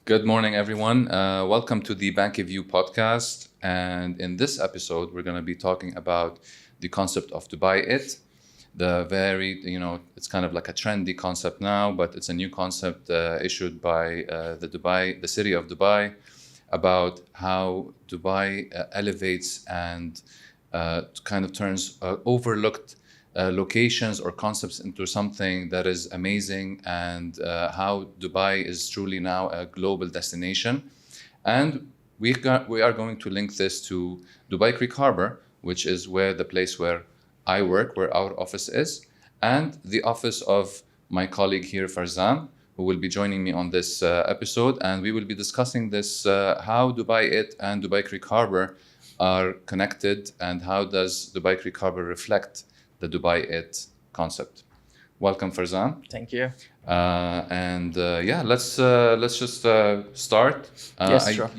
Good morning, everyone. Welcome to the Banke View podcast. And in this episode, we're going to be talking about the concept of Dubai It. It's kind of like a trendy concept now, but it's a new concept issued by the city of Dubai, about how Dubai elevates and kind of turns overlooked locations or concepts into something that is amazing, and how Dubai is truly now a global destination. And we are going to link this to Dubai Creek Harbour, which is the place where I work, where our office is, and the office of my colleague here, Farzan, who will be joining me on this episode. And we will be discussing this, how Dubai It and Dubai Creek Harbour are connected, and how does Dubai Creek Harbour reflect the Dubai It concept. Welcome, Farzan. Thank you. Let's just start. Yes, sure.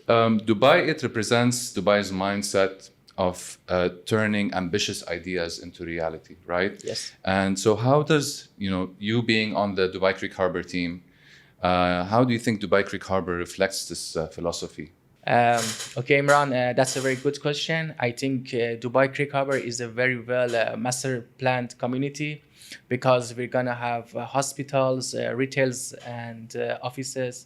Dubai It represents Dubai's mindset of turning ambitious ideas into reality, right? Yes. And so how does, you being on the Dubai Creek Harbour team, how do you think Dubai Creek Harbour reflects this philosophy? Okay, Imran, that's a very good question. I think Dubai Creek Harbour is a very well master planned community, because we're gonna have hospitals, retails, and offices.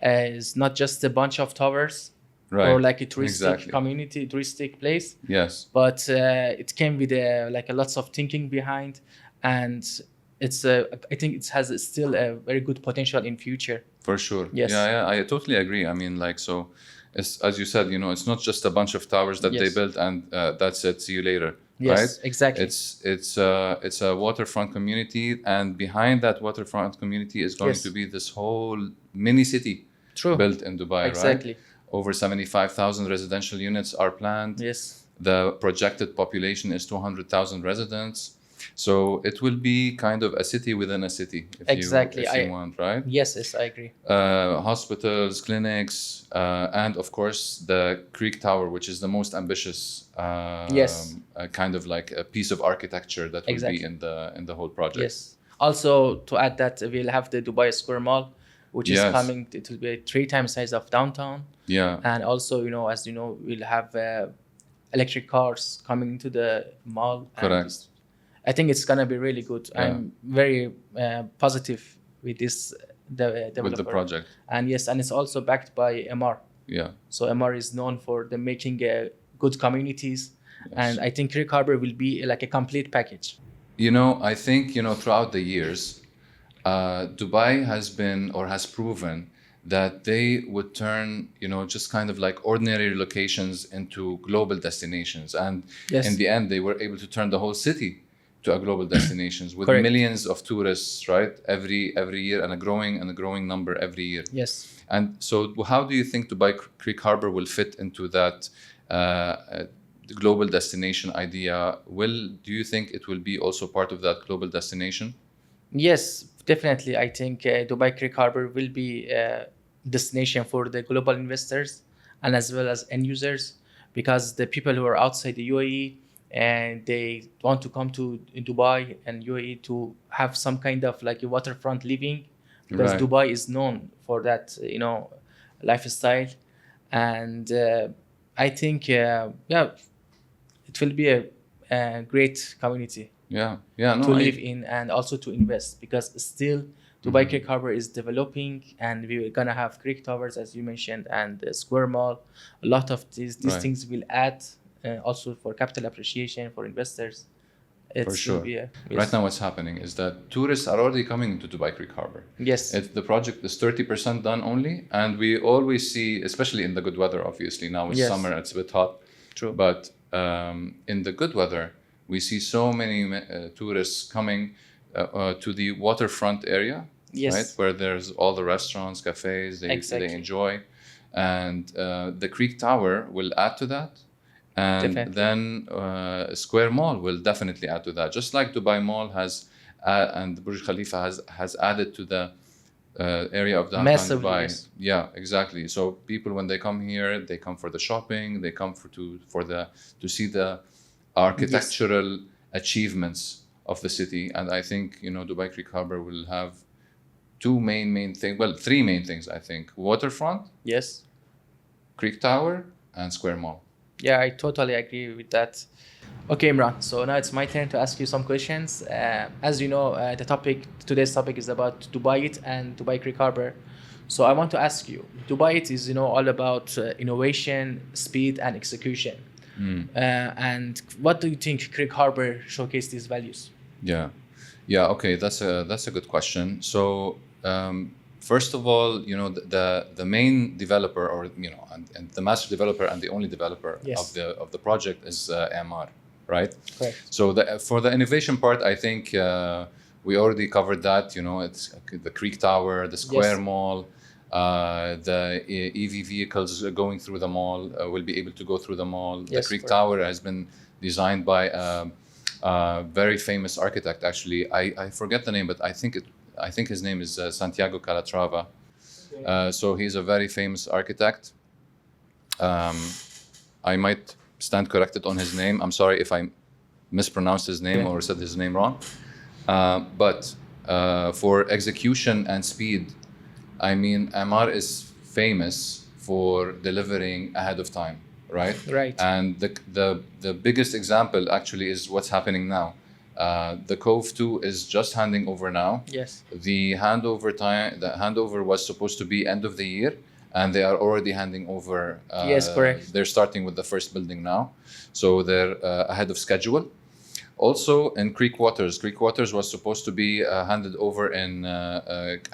It's not just a bunch of towers, Right. or like a touristic Exactly. community, touristic place. Yes. But it came with lots of thinking behind, and I think it has still a very good potential in future. For sure. Yes. Yeah, I totally agree. I mean, as you said, it's not just a bunch of towers that they Yes. built and that's it. See you later. Yes, Right? exactly. It's a waterfront community, and behind that waterfront community is going Yes. to be this whole mini city True. built in Dubai. Exactly. Right? Over 75,000 residential units are planned. Yes. The projected population is 200,000 residents. So it will be kind of a city within a city, if Exactly. you want, right? Yes, I agree. Hospitals, clinics, and of course the Creek Tower, which is the most ambitious, Yes. Kind of like a piece of architecture that will Exactly. be in the whole project. Yes. Also, to add that, we'll have the Dubai Square Mall, which is Yes. coming. It will be 3 times size of downtown. Yeah, And also, as you know, we'll have electric cars coming into the mall. And Correct. I think it's gonna be really good. Yeah. I'm very positive with this developer. with the project. And yes, and it's also backed by MR. Yeah, So MR is known for the making good communities, and I think Creek Harbour will be like a complete package. I think throughout the years, Dubai has been or has proven that they would turn just kind of like ordinary locations into global destinations, and Yes. in the end they were able to turn the whole city to a global destinations with Correct. millions of tourists, right? Every year, and a growing number every year. Yes. And so how do you think Dubai Creek Harbour will fit into that the global destination idea? Do you think it will be also part of that global destination? Yes, definitely. I think Dubai Creek Harbour will be a destination for the global investors and as well as end users, because the people who are outside the UAE and they want to come to Dubai and UAE to have some kind of like a waterfront living, because Right. Dubai is known for that, lifestyle. And I think, it will be a great community Yeah, to live in and also to invest, because still Dubai Creek Harbour is developing, and we're gonna have Creek Towers, as you mentioned, and the Square Mall. A lot of these Right. things will add also for capital appreciation for investors. For sure. Right now what's happening is that tourists are already coming into Dubai Creek Harbour. Yes. The project is 30% done only, and we always see, especially in the good weather, obviously now it's Yes. summer, it's a bit hot. True. But in the good weather, we see so many tourists coming to the waterfront area, Yes. right, where there's all the restaurants, cafes they Exactly. enjoy, and the Creek Tower will add to that, and Definitely. then Square Mall will definitely add to that, just like Dubai Mall has and Burj Khalifa has added to the area of downtown Massively, Dubai. yes. Yeah, exactly. So people, when they come here, they come for the shopping, they come to see the architectural achievements of the city. And I think Dubai Creek Harbour will have two main things. Well, three main things, I think: Waterfront, Yes. Creek Tower, and Square Mall. Yeah, I totally agree with that. Okay, Imran. So now it's my turn to ask you some questions. As you know, today's topic is about Dubai It and Dubai Creek Harbour. So I want to ask you, Dubai It is all about innovation, speed, and execution. And what do you think Creek Harbour showcased these values? Yeah. Okay, that's a good question. So first of all, the main developer, or and the master developer and the only developer Yes. of the project is MR, right? Correct. So for the innovation part, I think we already covered that. It's the Creek Tower, the Square Yes. Mall. The EV vehicles going through the mall will be able to go through the mall. Yes, The Creek correct. Tower has been designed by a very famous architect. Actually, I forget the name, but I think his name is Santiago Calatrava. So he's a very famous architect. I might stand corrected on his name. I'm sorry if I mispronounced his name or said his name wrong. But for execution and speed, I mean, Amar is famous for delivering ahead of time, right? Right. And the biggest example actually is what's happening now. The Cove 2 is just handing over now. Yes. The handover was supposed to be end of the year, and they are already handing over. Yes, correct. They're starting with the first building now, so they're ahead of schedule. Also in Creek Waters was supposed to be handed over in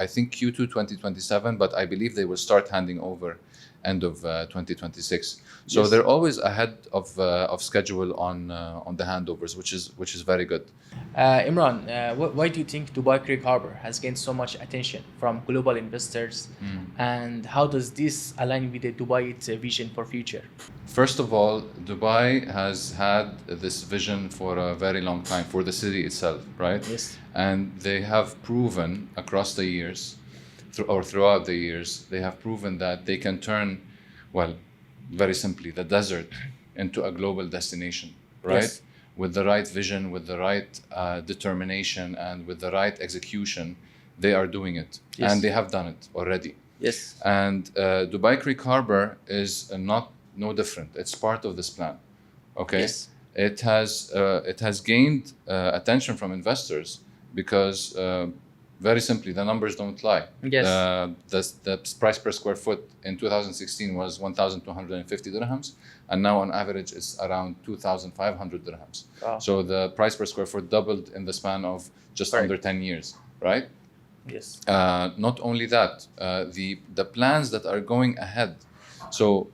I think Q2 2027, but I believe they will start handing over end of 2026. So Yes. they're always ahead of schedule on the handovers, which is very good. Imran, why do you think Dubai Creek Harbour has gained so much attention from global investors, and how does this align with the Dubai vision for future? First of all, Dubai has had this vision for a very long time, for the city itself, right? Yes. And they have proven across the years, throughout the years, they have proven that they can turn, well, very simply, the desert into a global destination, right? Yes. With the right vision, with the right determination, and with the right execution, they are doing it. Yes. And they have done it already. Yes. And Dubai Creek Harbour is no different. It's part of this plan. Okay. Yes. It has gained attention from investors because very simply the numbers don't lie. Yes. The price per square foot in 2016 was 1,250 dirhams, and now on average it's around 2,500 dirhams. Wow. So the price per square foot doubled in the span of just Correct. under 10 years, right? Yes. Not only that, the plans that are going ahead. So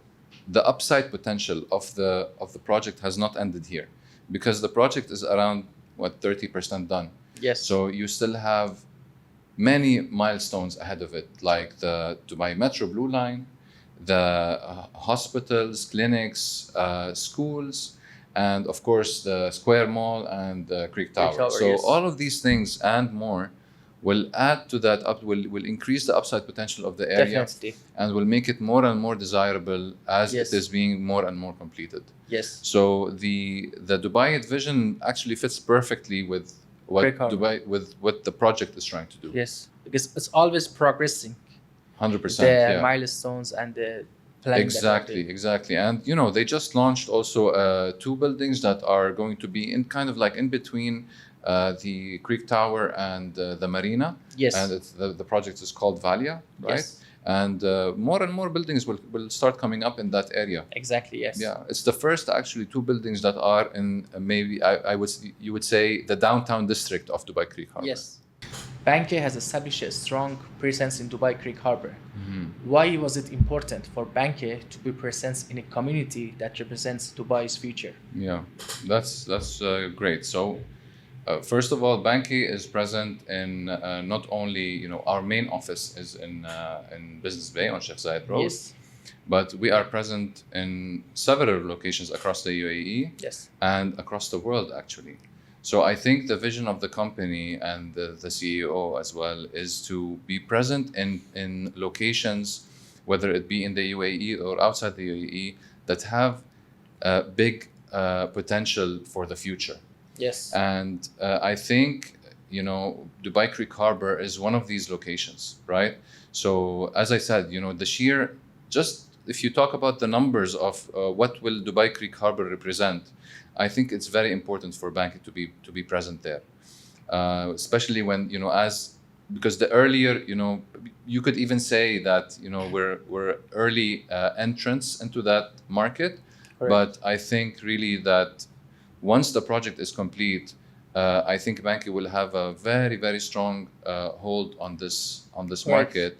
the upside potential of the project has not ended here, because the project is around 30% done. Yes. So you still have many milestones ahead of it, like the Dubai Metro Blue Line, the hospitals, clinics, schools, and of course the Square Mall and the Creek Tower. Tower, So yes. all of these things and more will add to that will increase the upside potential of the area. Definitely. And will make it more and more desirable as Yes. it is being more and more completed. Yes. So the Dubai vision actually fits perfectly with what Creek Harbour. what the project is trying to do. Yes. Because it's always progressing. 100%. The Yeah. milestones and the planning. Exactly. And they just launched also two buildings that are going to be in kind of like in between the Creek Tower and the Marina. Yes. And the project is called Valia, right? Yes. And more and more buildings will start coming up in that area. Exactly. Yes. Yeah, it's the first actually two buildings that are in maybe you would say the downtown district of Dubai Creek Harbour. Yes. Banke has established a strong presence in Dubai Creek Harbour. Mm-hmm. Why was it important for Banke to be present in a community that represents Dubai's future? Yeah, that's great. So, first of all, Banke is present in not only our main office is in Business Bay on Sheikh Zayed Road, Yes. but we are present in several locations across the UAE Yes. and across the world actually. So I think the vision of the company and the CEO as well is to be present in locations, whether it be in the UAE or outside the UAE, that have big potential for the future. Yes. And I think Dubai Creek Harbour is one of these locations, right? So as I said, the sheer, just if you talk about the numbers of what will Dubai Creek Harbour represent, I think it's very important for Banke to be present there, especially when because the earlier, you could even say that we're early entrants into that market. Correct. But I think really that once the project is complete, I think Banke will have a very, very strong hold on this Right. market,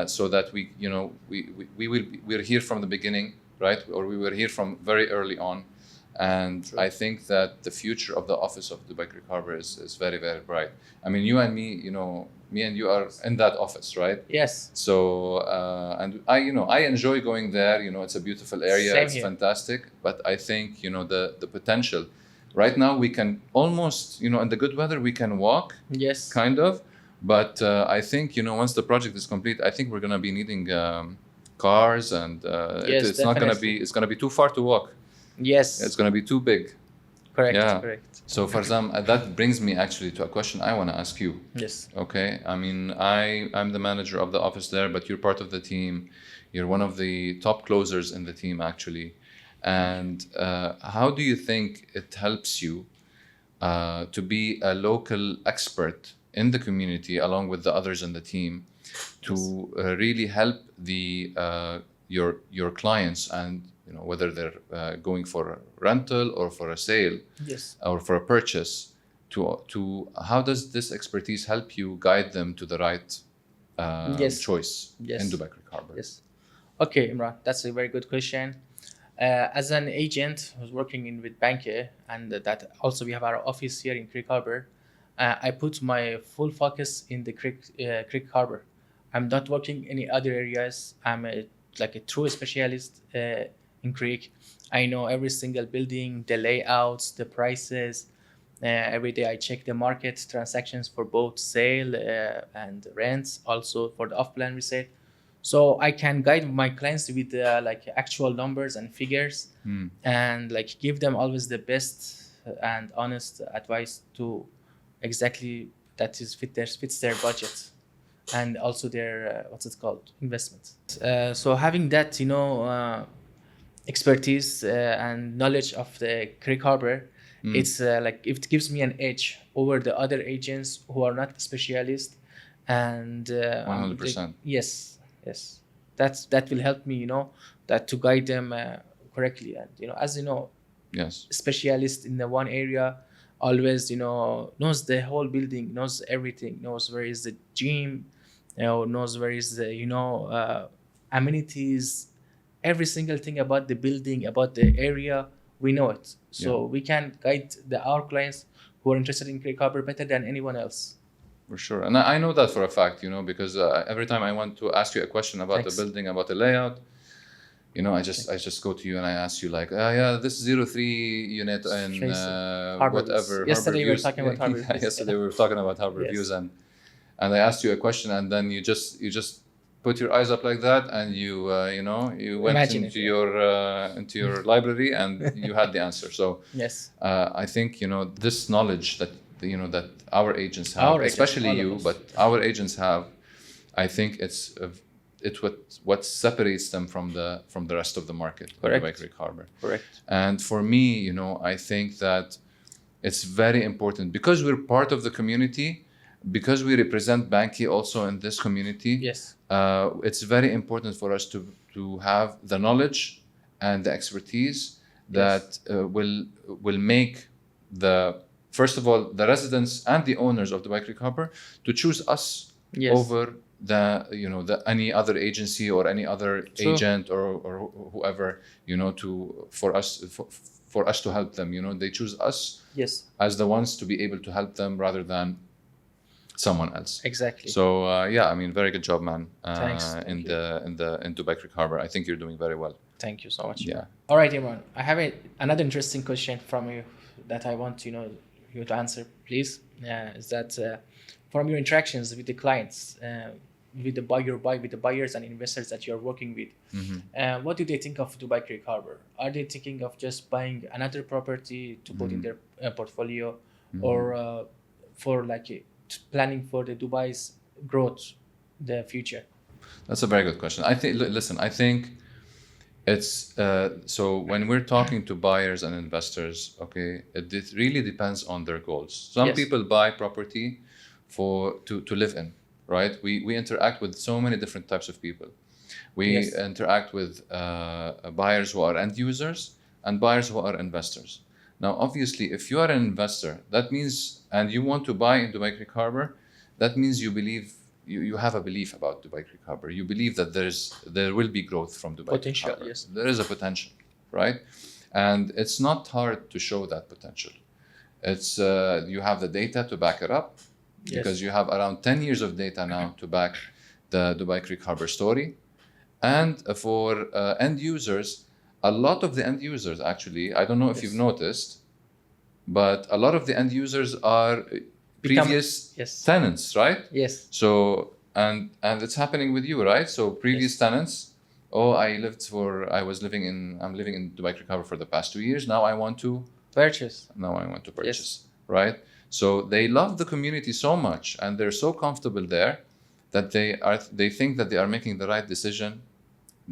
so that we're here from the beginning, right? Or we were here from very early on, and True. I think that the future of the office of Dubai Creek Harbour is very, very bright. I mean, you and me, me and you are in that office, right? Yes. So and I enjoy going there. It's a beautiful area. Same It's here. fantastic. But I think the potential. Right now we can almost in the good weather we can walk, Yes. kind of. But I think once the project is complete, I think we're gonna be needing cars, and Yes, it's not gonna definitely. be. It's gonna be too far to walk. Yes. It's gonna be too big. Correct. Yeah. Correct. So Farzam, that brings me actually to a question I want to ask you. Yes. Okay, I mean, I'm the manager of the office there, but you're part of the team. You're one of the top closers in the team, actually. And how do you think it helps you to be a local expert in the community, along with the others in the team, to really help your clients, and whether they're going for a rental or for a sale Yes. or for a purchase, to how does this expertise help you guide them to the right Yes. choice Yes. in Dubai Creek Harbour? Yes. Okay, Imran, that's a very good question. As an agent who's working with Banke, and that also we have our office here in Creek Harbour, I put my full focus in the Creek Harbour. I'm not working any other areas. I'm like a true specialist in Creek. I know every single building, the layouts, the prices. Every day I check the market transactions for both sale and rents, also for the off-plan resale. So I can guide my clients with like actual numbers and figures, and like give them always the best and honest advice to exactly that is fits their budget, and also their what's it called, investment. So having that expertise and knowledge of the Creek Harbor, it's like it gives me an edge over the other agents who are not specialists, and 100%. yes, yes, that will help me, that to guide them correctly, and as Yes. specialist in the one area always knows the whole building, knows everything, knows where is the gym, knows where is the amenities, every single thing about the building, about the area, we know it. So we can guide our clients who are interested in Creek Harbor better than anyone else. For sure. And I know that for a fact, because every time I want to ask you a question about Thanks. the building, about the layout, I just go to you and I ask you like, yeah, this 03 unit and Crazy. Harbor whatever. Views. Yesterday we were Views. talking about Harbor Yeah, Views. yesterday we were talking about Harbor Yes. Views, and I asked you a question, and then you just put your eyes up like that, and you went Imagine into it, into your library, and you had the answer. So Yes. I think this knowledge that that our agents have, Our agents, especially all of you, us. but our agents have, I think it's what separates them from the rest of the market, Correct. Dubai Creek Harbour. Correct. And for me, I think that it's very important because we're part of the community, because we represent Banke also in this community. Yes. It's very important for us to have the knowledge and the expertise that will make first of all the residents and the owners of Dubai Creek Harbour to choose us Yes. over the any other agency or any other True. agent or whoever for us to help them. They choose us Yes. as the ones to be able to help them rather than someone else. Exactly. So very good job, man. Thanks. In Thank in Dubai Creek Harbour. I think you're doing very well. Thank you so much. Yeah. All right, Imran. I have another interesting question from you that I want you to answer, please. Is that from your interactions with the clients, with the buyers and investors that you're working with, what do they think of Dubai Creek Harbour? Are they thinking of just buying another property to put in their portfolio, or for like planning for the Dubai's growth, the future? That's a very good question. I think, listen, I think it's so when we're talking to buyers and investors, okay, it really depends on their goals. Some Yes. people buy property to live in, right? We interact with so many different types of people. We Yes. interact with buyers who are end users and buyers who are investors. Now, obviously, if you are an investor, that means, and you want to buy in Dubai Creek Harbour, that means you believe, you have a belief about Dubai Creek Harbour. You believe that there will be growth from Dubai Creek Potential, Harbour. yes. There is a potential, right? And it's not hard to show that potential. It's you have the data to back it up, because Yes. you have around 10 years of data now to back the Dubai Creek Harbour story. And for end users, a lot of the end users, actually, I don't know if Yes. you've noticed, but a lot of the end users are Become- previous yes. tenants, right? Yes. So, and it's happening with you, right? So previous Yes. tenants, I'm living in Dubai Creek Harbour for the past 2 years. Now I want to Purchase. purchase, right? So they love the community so much, and they're so comfortable there, that they think that they are making the right decision.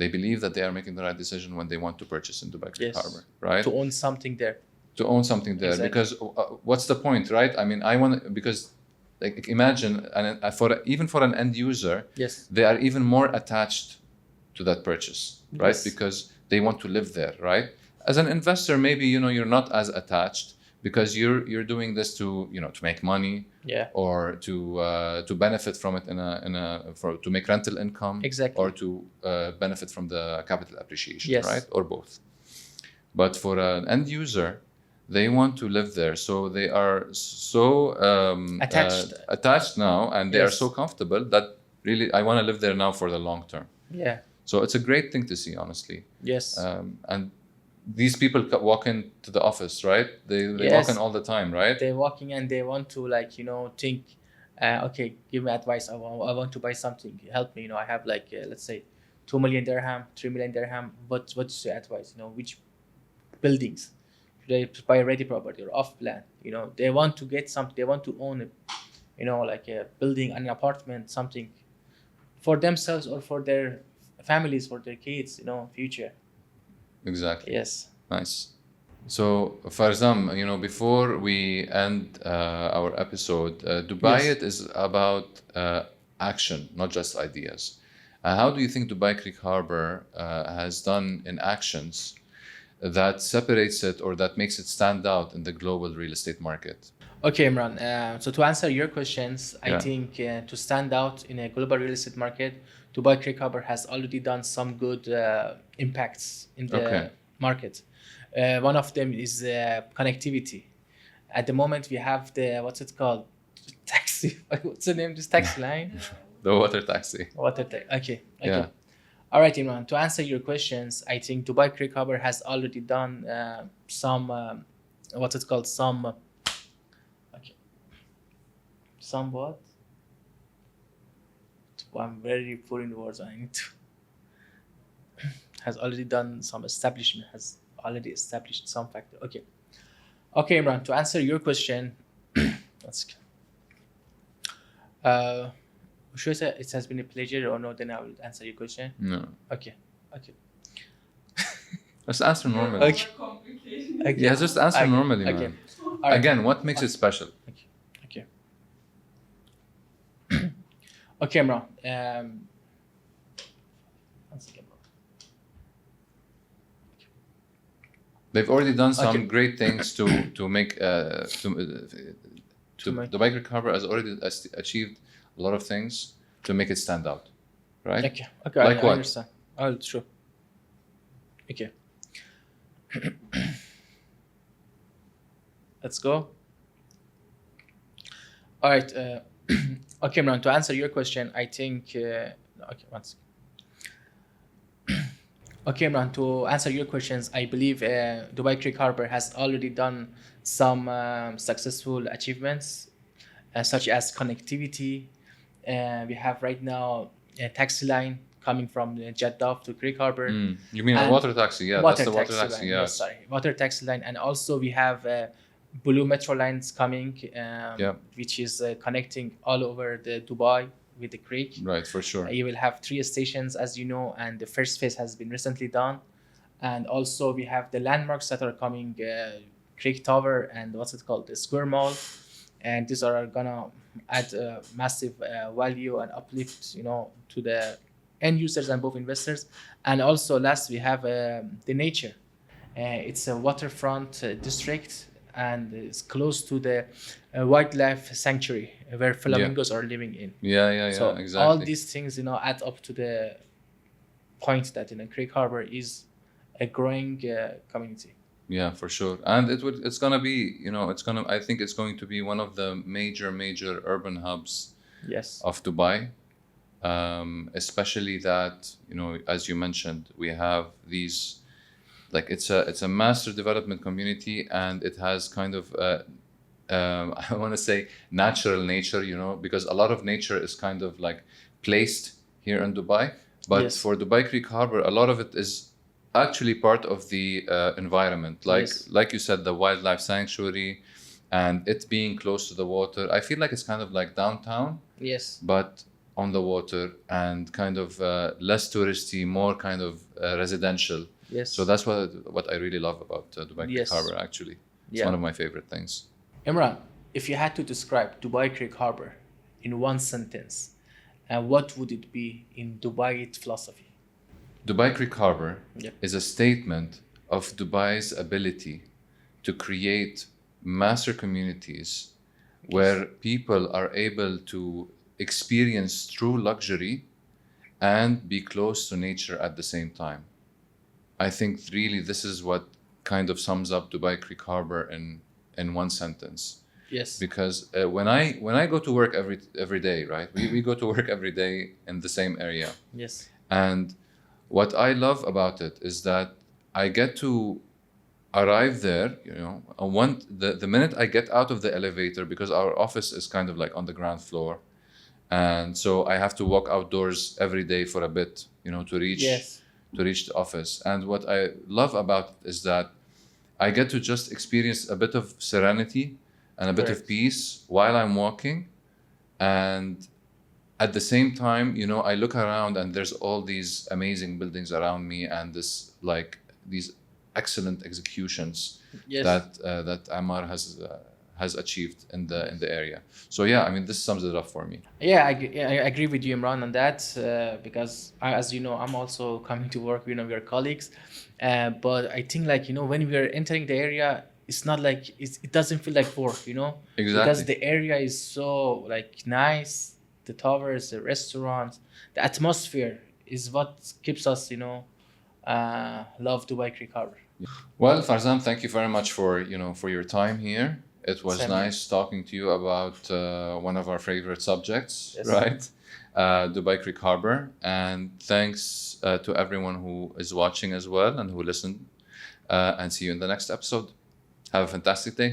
They believe that they are making the right decision when they want to purchase in Dubai Creek Yes. Harbour, right? To own something there. To own something there. Exactly. Because what's the point, right? I mean, because like imagine, and even for an end user, Yes. they are even more attached to that purchase, right? Yes. Because they want to live there, right? As an investor, maybe you're not as attached, because you're doing this to to make money, Yeah. or to benefit from it to make rental income, Exactly. or to benefit from the capital appreciation, Yes. right? Or both. But for an end user, they want to live there, so they are so attached now, and they are Yes. so comfortable that really I want to live there now for the long term. Yeah. So it's a great thing to see, honestly. Yes. And these people walk into the office, right? They Yes. walk in all the time, right? They're walking and they want to think, okay, give me advice. I want to buy something. Help me. I have let's say 2 million dirham, 3 million dirham. What's your advice? Which buildings should I buy ready property or off plan? They want to get something. They want to own like a building, an apartment, something for themselves or for their families, for their kids. Future. Exactly. Yes. Nice. So, Farzam, before we end our episode, Dubai Yes. It is about action, not just ideas. How do you think Dubai Creek Harbour has done in actions that separates it or that makes it stand out in the global real estate market? Okay, Imran. So to answer your questions, I Yeah. think to stand out in a global real estate market, Dubai Creek Harbour has already done some good impacts in the Okay. market. One of them is connectivity. At the moment, we have what's it called? Taxi. What's the name of this taxi line? The water taxi. Water taxi. Okay. Yeah. All right, Imran. To answer your questions, I think Dubai Creek Harbour has already done some what's it called? Some what? I'm very poor in words. I need to. Has already done some establishment. Has already established some factor. Okay. Okay, Imran. To answer your question, let's. Should I say it has been a pleasure or no? Then I will answer your question. No. Okay. Just answer normally. Okay. Okay. Yeah, just answer Okay. normally, Okay. man. All right. Again, what makes it special? Okay. Okay, Imran. One second, bro. They've already done some Okay. great things to make make- Dubai Creek Harbour has already achieved a lot of things to make it stand out, right? Okay. Okay. Like I what? understand. Oh, true. Okay. Let's go. All right. Okay, Imran. To answer your question, I think. Okay, one second. Okay, Imran. To answer your questions, I believe Dubai Creek Harbour has already done some successful achievements, such as connectivity. We have right now a taxi line coming from Jeddah to Creek Harbour. You mean a And water taxi? Yeah, that's the water taxi. line. Yeah. Yes, sorry, water taxi line, and also we have blue metro lines coming, Yeah, which is connecting all over the Dubai with the creek. right, for sure. You will have 3 stations, as you know, and the first phase has been recently done. And also we have the landmarks that are coming, Creek Tower and what's it called, the Square Mall, and these are gonna add massive value and uplift, to the end users and both investors. And also last we have the nature. It's a waterfront district, and it's close to the wildlife sanctuary where flamingos are living in. Yeah, So exactly. all these things, add up to the point that Creek Harbor is a growing community. Yeah, for sure. And it's gonna be, I think it's going to be one of the major urban hubs Yes. of Dubai. Especially that, as you mentioned, we have these, like it's a master development community, and it has kind of I want to say natural nature, because a lot of nature is kind of like placed here in Dubai. But Yes. for Dubai Creek Harbour, a lot of it is actually part of the environment. Yes. Like you said, the wildlife sanctuary, and it being close to the water. I feel like it's kind of like downtown, Yes. but on the water, and kind of less touristy, more kind of residential. Yes. So that's what I really love about Dubai Creek Yes. Harbour, actually. It's Yeah. one of my favorite things. Imran, if you had to describe Dubai Creek Harbor in one sentence, what would it be in Dubai philosophy? Dubai Creek Harbour Yep. is a statement of Dubai's ability to create master communities where people are able to experience true luxury and be close to nature at the same time. I think really this is what kind of sums up Dubai Creek Harbour in one sentence. Yes. Because when I go to work every day, right? We go to work every day in the same area. Yes. And what I love about it is that I get to arrive there, the minute I get out of the elevator, because our office is kind of like on the ground floor. And so I have to walk outdoors every day for a bit, to reach Yes. the office. And what I love about it is that I get to just experience a bit of serenity and a bit of Correct. peace while I'm walking. And at the same time, I look around and there's all these amazing buildings around me, and these excellent executions Yes. that Amar has achieved in the area. So yeah, I mean, this sums it up for me. Yeah, I agree with you, Imran, on that, because as you know, I'm also coming to work. We are colleagues, but I think when we are entering the area, it's not like it doesn't feel like work, Exactly. because the area is so nice, the towers, the restaurants, the atmosphere is what keeps us, love Dubai Creek Harbor. Well, Farzan, thank you very much for your time here. It was Same here. nice talking to you about one of our favorite subjects, Yes. right? Dubai Creek Harbour. And thanks to everyone who is watching as well and who listened. And see you in the next episode. Have a fantastic day.